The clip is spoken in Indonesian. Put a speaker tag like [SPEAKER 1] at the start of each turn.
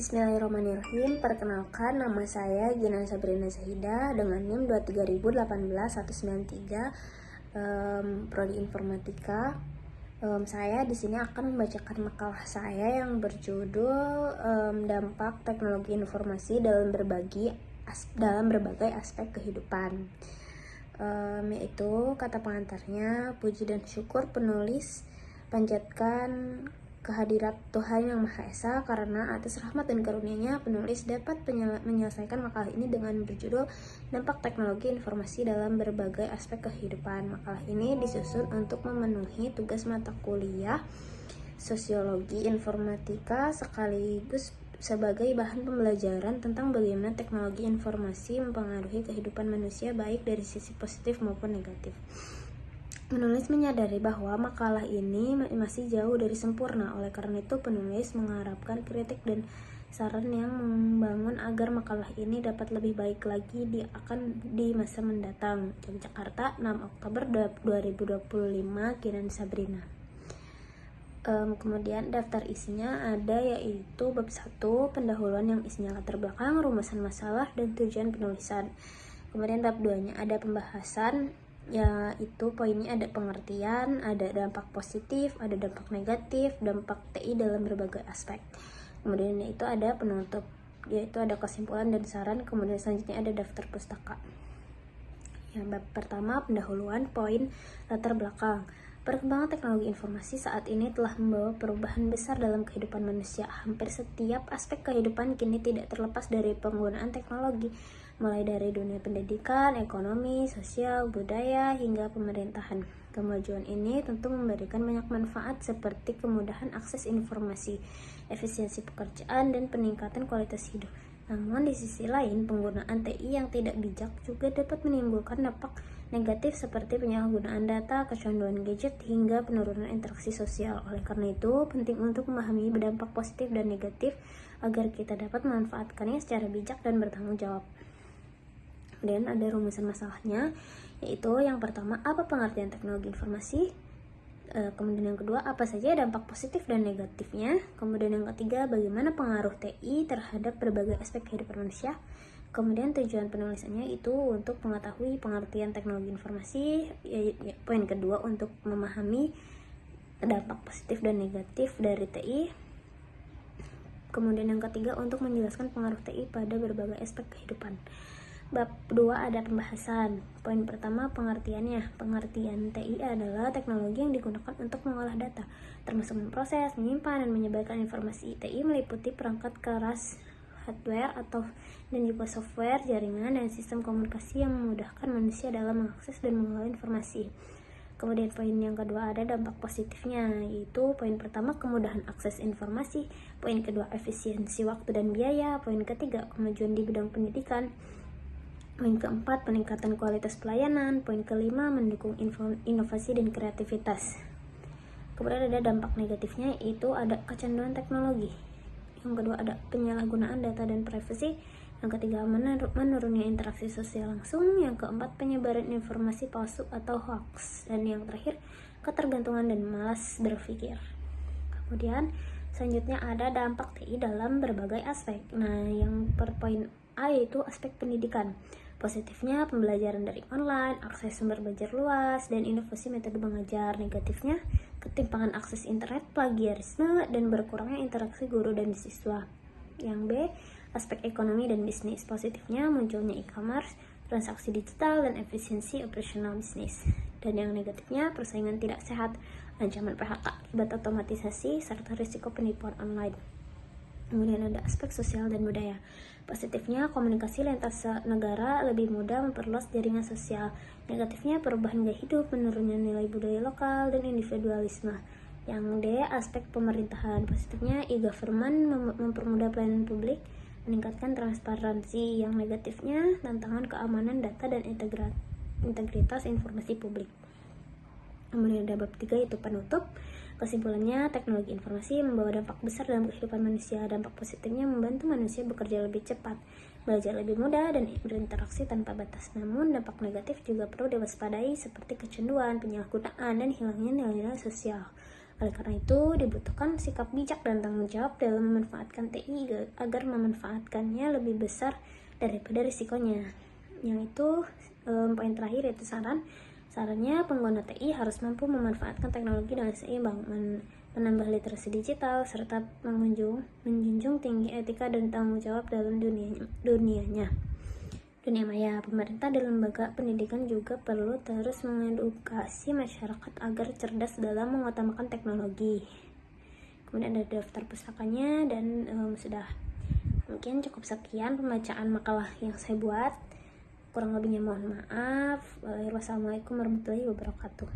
[SPEAKER 1] Bismillahirrahmanirrahim. Perkenalkan, nama saya Gina Sabrina Zahida dengan NIM 23018-193, Prodi Informatika. Saya di sini akan membacakan makalah saya yang berjudul Dampak Teknologi Informasi dalam berbagai aspek kehidupan. Yaitu kata pengantarnya, puji dan syukur penulis panjatkan kehadirat Tuhan Yang Maha Esa, karena atas rahmat dan karunia-Nya penulis dapat menyelesaikan makalah ini dengan berjudul Dampak Teknologi Informasi dalam Berbagai Aspek Kehidupan. Makalah ini disusun untuk memenuhi tugas mata kuliah Sosiologi Informatika sekaligus sebagai bahan pembelajaran tentang bagaimana teknologi informasi mempengaruhi kehidupan manusia baik dari sisi positif maupun negatif. Penulis menyadari bahwa makalah ini masih jauh dari sempurna, oleh karena itu penulis mengharapkan kritik dan saran yang membangun agar makalah ini dapat lebih baik lagi di masa mendatang. Yogyakarta, 6 Oktober 2025, Kinan Sabrina. Kemudian daftar isinya ada yaitu bab 1, pendahuluan yang isinya latar belakang, rumusan masalah, dan tujuan penulisan. Kemudian bab 2-nya ada pembahasan, yaitu poinnya ada pengertian, ada dampak positif, ada dampak negatif, dampak TI dalam berbagai aspek. Kemudian itu ada penutup, yaitu ada kesimpulan dan saran. Kemudian selanjutnya ada daftar pustaka. Yang bab pertama, pendahuluan, poin latar belakang. Perkembangan teknologi informasi saat ini telah membawa perubahan besar dalam kehidupan manusia. Hampir setiap aspek kehidupan kini tidak terlepas dari penggunaan teknologi, mulai dari dunia pendidikan, ekonomi, sosial, budaya, hingga pemerintahan. Kemajuan ini tentu memberikan banyak manfaat seperti kemudahan akses informasi, efisiensi pekerjaan, dan peningkatan kualitas hidup. Namun di sisi lain, penggunaan TI yang tidak bijak juga dapat menimbulkan dampak negatif seperti penyalahgunaan data, kecanduan gadget, hingga penurunan interaksi sosial. Oleh karena itu, penting untuk memahami dampak positif dan negatif agar kita dapat memanfaatkannya secara bijak dan bertanggung jawab. Kemudian ada rumusan masalahnya, yaitu yang pertama, apa pengertian teknologi informasi? Kemudian yang kedua, apa saja dampak positif dan negatifnya? Kemudian yang ketiga, bagaimana pengaruh TI terhadap berbagai aspek kehidupan manusia? Kemudian tujuan penulisannya itu untuk mengetahui pengertian teknologi informasi. Poin kedua, untuk memahami dampak positif dan negatif dari TI. Kemudian yang ketiga, untuk menjelaskan pengaruh TI pada berbagai aspek kehidupan. Bab 2 ada pembahasan. Poin pertama, pengertiannya. Pengertian TI adalah teknologi yang digunakan untuk mengolah data, termasuk memproses, menyimpan, dan menyebarkan informasi. TI meliputi perangkat keras, hardware dan juga software, jaringan, dan sistem komunikasi yang memudahkan manusia dalam mengakses dan mengolah informasi. Kemudian poin yang kedua ada dampak positifnya, yaitu poin pertama, kemudahan akses informasi. Poin kedua, efisiensi waktu dan biaya. Poin ketiga, kemajuan di bidang pendidikan. Poin keempat, peningkatan kualitas pelayanan. Poin kelima, mendukung inovasi dan kreativitas. Kemudian ada dampak negatifnya, yaitu ada kecanduan teknologi. Yang kedua ada penyalahgunaan data dan privasi. Yang ketiga, menurunnya interaksi sosial langsung. Yang keempat, penyebaran informasi palsu atau hoax. Dan yang terakhir, ketergantungan dan malas berpikir. Kemudian selanjutnya ada dampak TI dalam berbagai aspek. Nah, yang per poin A yaitu aspek pendidikan. Positifnya, pembelajaran dari online, akses sumber belajar luas, dan inovasi metode mengajar. Negatifnya, ketimpangan akses internet, plagiarisme, dan berkurangnya interaksi guru dan siswa. Yang B, aspek ekonomi dan bisnis. Positifnya, munculnya e-commerce, transaksi digital, dan efisiensi operasional bisnis. Dan yang negatifnya, persaingan tidak sehat, ancaman PHK akibat otomatisasi, serta risiko penipuan online. Kemudian ada aspek sosial dan budaya. Positifnya, komunikasi lintas negara lebih mudah memperluas jaringan sosial. Negatifnya, perubahan gaya hidup, menurunnya nilai budaya lokal, dan individualisme. Yang D, aspek pemerintahan. Positifnya, e-government mempermudah pelayanan publik, meningkatkan transparansi. Yang negatifnya, tantangan keamanan data dan integritas informasi publik. Kemudian ada bab 3 yaitu penutup. Kesimpulannya, teknologi informasi membawa dampak besar dalam kehidupan manusia. Dampak positifnya membantu manusia bekerja lebih cepat, belajar lebih mudah, dan berinteraksi tanpa batas. Namun dampak negatif juga perlu diwaspadai seperti kecanduan, penyalahgunaan, dan hilangnya nilai-nilai sosial. Oleh karena itu, dibutuhkan sikap bijak dan tanggung jawab dalam memanfaatkan TI agar memanfaatkannya lebih besar daripada risikonya. Yang itu poin terakhir yaitu sarannya pengguna TI harus mampu memanfaatkan teknologi dengan seimbang, menambah literasi digital, serta menjunjung tinggi etika dan tanggung jawab dalam dunia maya. Pemerintah dan lembaga pendidikan juga perlu terus mengedukasi masyarakat agar cerdas dalam mengutamakan teknologi. Kemudian ada daftar pustakanya dan sudah. Mungkin cukup sekian pembacaan makalah yang saya buat. Kurang lebihnya mohon maaf. Wassalamualaikum warahmatullahi wabarakatuh.